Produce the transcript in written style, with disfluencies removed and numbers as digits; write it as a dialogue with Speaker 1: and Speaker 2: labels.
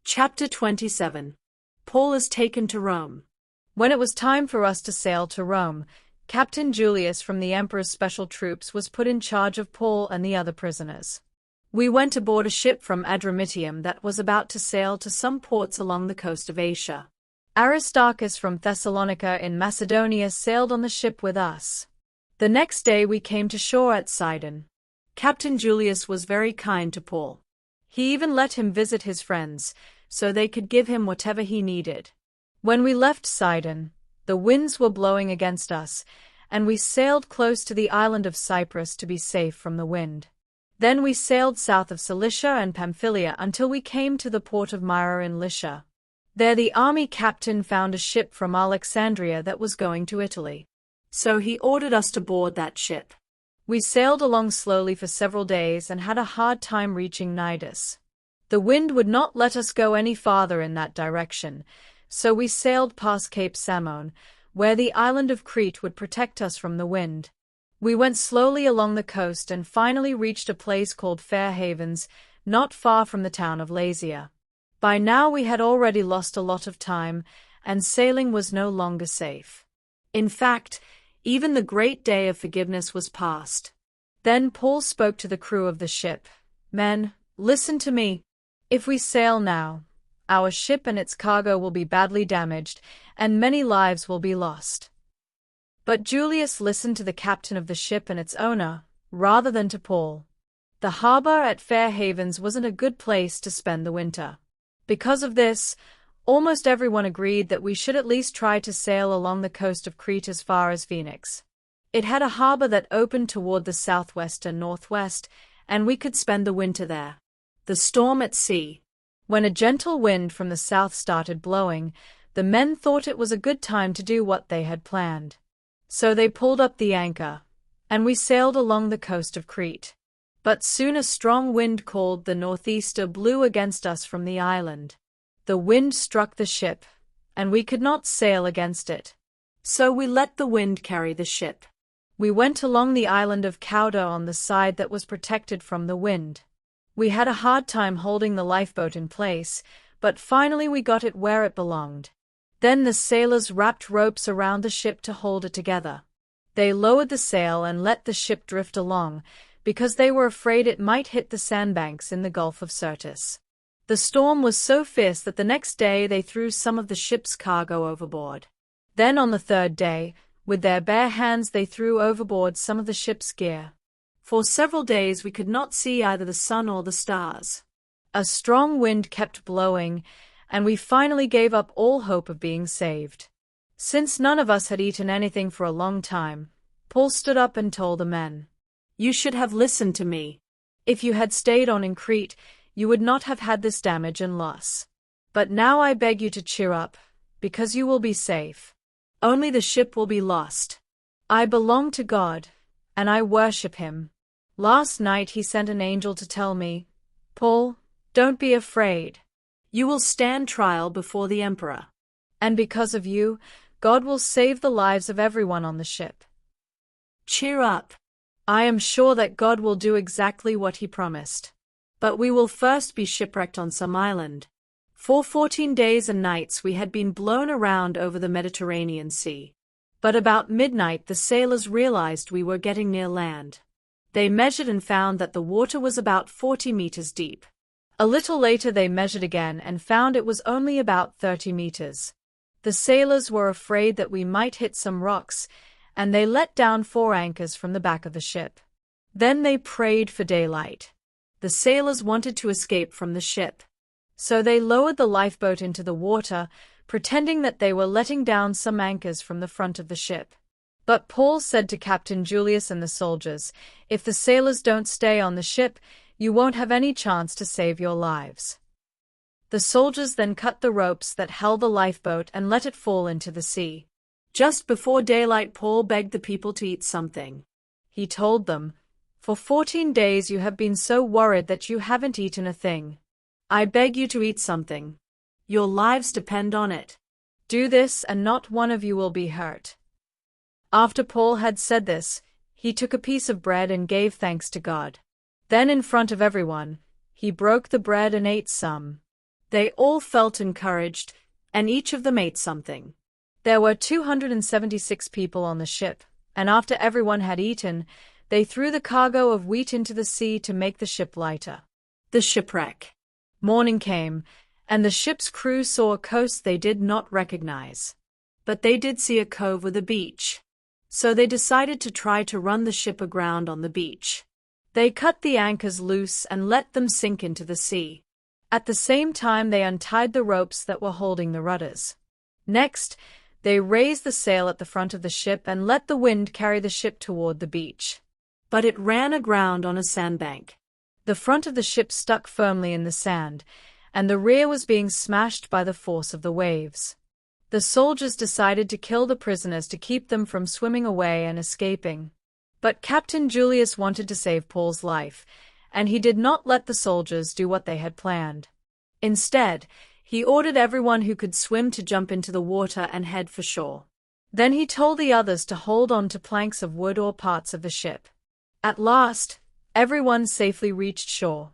Speaker 1: Chapter 27. Paul is taken to Rome.
Speaker 2: When it was time for us to sail to Rome, Captain Julius from the Emperor's special troops was put in charge of Paul and the other prisoners. We went aboard a ship from Adramyttium that was about to sail to some ports along the coast of Asia. Aristarchus from Thessalonica in Macedonia sailed on the ship with us. The next day we came to shore at Sidon.
Speaker 1: Captain Julius was very kind to Paul.
Speaker 2: He even let him visit his friends, so they could give him whatever he needed. When we left Sidon, the winds were blowing against us, and we sailed close to the island of Cyprus to be safe from the wind. Then we sailed south of Cilicia and Pamphylia until we came to the port of Myra in Lycia. There the army captain found a ship from Alexandria that was going to Italy.
Speaker 1: So he ordered us to board that ship.
Speaker 2: We sailed along slowly for several days and had a hard time reaching Cnidus. The wind would not let us go any farther in that direction, so we sailed past Cape Samone, where the island of Crete would protect us from the wind. We went slowly along the coast and finally reached a place called Fair Havens, not far from the town of Lasea. By now we had already lost a lot of time, and sailing was no longer safe.
Speaker 1: In fact, even the great day of forgiveness was past.
Speaker 2: Then Paul spoke to the crew of the ship. "Men, listen to me. If we sail now, our ship and its cargo will be badly damaged, and many lives will be lost." But Julius listened to the captain of the ship and its owner, rather than to Paul. The harbor at Fair Havens wasn't a good place to spend the winter. Because of this, almost everyone agreed that we should at least try to sail along the coast of Crete as far as Phoenix. It had a harbor that opened toward the southwest and northwest, and we could spend the winter there.
Speaker 1: The storm at sea.
Speaker 2: When a gentle wind from the south started blowing, the men thought it was a good time to do what they had planned. So they pulled up the anchor, and we sailed along the coast of Crete. But soon a strong wind called the northeaster blew against us from the island. The wind struck the ship, and we could not sail against it.
Speaker 1: So we let the wind carry the ship.
Speaker 2: We went along the island of Cauda on the side that was protected from the wind. We had a hard time holding the lifeboat in place, but finally we got it where it belonged. Then the sailors wrapped ropes around the ship to hold it together. They lowered the sail and let the ship drift along, because they were afraid it might hit the sandbanks in the Gulf of Syrtis. The storm was so fierce that the next day they threw some of the ship's cargo overboard. Then on the third day, with their bare hands they threw overboard some of the ship's gear.
Speaker 1: For several days we could not see either the sun or the stars.
Speaker 2: A strong wind kept blowing, and we finally gave up all hope of being saved. Since none of us had eaten anything for a long time, Paul stood up and told the men,
Speaker 1: "You should have listened to me.
Speaker 2: If you had stayed on in Crete, you would not have had this damage and loss. But now I beg you to cheer up, because you will be safe.
Speaker 1: Only the ship will be lost.
Speaker 2: I belong to God, and I worship Him. Last night He sent an angel to tell me, 'Paul, don't be afraid.
Speaker 1: You will stand trial before the emperor.
Speaker 2: And because of you, God will save the lives of everyone on the ship.'
Speaker 1: Cheer up.
Speaker 2: I am sure that God will do exactly what He promised.
Speaker 1: But we will first be shipwrecked on some island." For 14 days and nights we had been blown around over the Mediterranean Sea. But about midnight the sailors realized we were getting near land. They measured and found that the water was about 40 meters deep. A little later they measured again and found it was only about 30 meters. The sailors were afraid that we might hit some rocks, and they let down 4 anchors from the back of the ship. Then they prayed for daylight. The sailors wanted to escape from the ship.
Speaker 2: So they lowered the lifeboat into the water, pretending that they were letting down some anchors from the front of the ship. But Paul said to Captain Julius and the soldiers, "If the sailors don't stay on the ship, you won't have any chance to save your lives." The soldiers then cut the ropes that held the lifeboat and let it fall into the sea.
Speaker 1: Just before daylight Paul begged the people to eat something.
Speaker 2: He told them, "For 14 days you have been so worried that you haven't eaten a thing. I beg you to eat something.
Speaker 1: Your lives depend on it.
Speaker 2: Do this and not one of you will be hurt." After Paul had said this, he took a piece of bread and gave thanks to God. Then in front of everyone, he broke the bread and ate some.
Speaker 1: They all felt encouraged, and each of them ate something.
Speaker 2: There were 276 people on the ship, and after everyone had eaten, they threw the cargo of wheat into the sea to make the ship lighter.
Speaker 1: The shipwreck.
Speaker 2: Morning came, and the ship's crew saw a coast they did not recognize.
Speaker 1: But they did see a cove with a beach. So they decided to try to run the ship aground on the beach.
Speaker 2: They cut the anchors loose and let them sink into the sea. At the same time they untied the ropes that were holding the rudders. Next, they raised the sail at the front of the ship and let the wind carry the ship toward the beach.
Speaker 1: But it ran aground on a sandbank.
Speaker 2: The front of the ship stuck firmly in the sand, and the rear was being smashed by the force of the waves. The soldiers decided to kill the prisoners to keep them from swimming away and escaping. But Captain Julius wanted to save Paul's life, and he did not let the soldiers do what they had planned. Instead, he ordered everyone who could swim to jump into the water and head for shore. Then he told the others to hold on to planks of wood or parts of the ship. At last, everyone safely reached shore.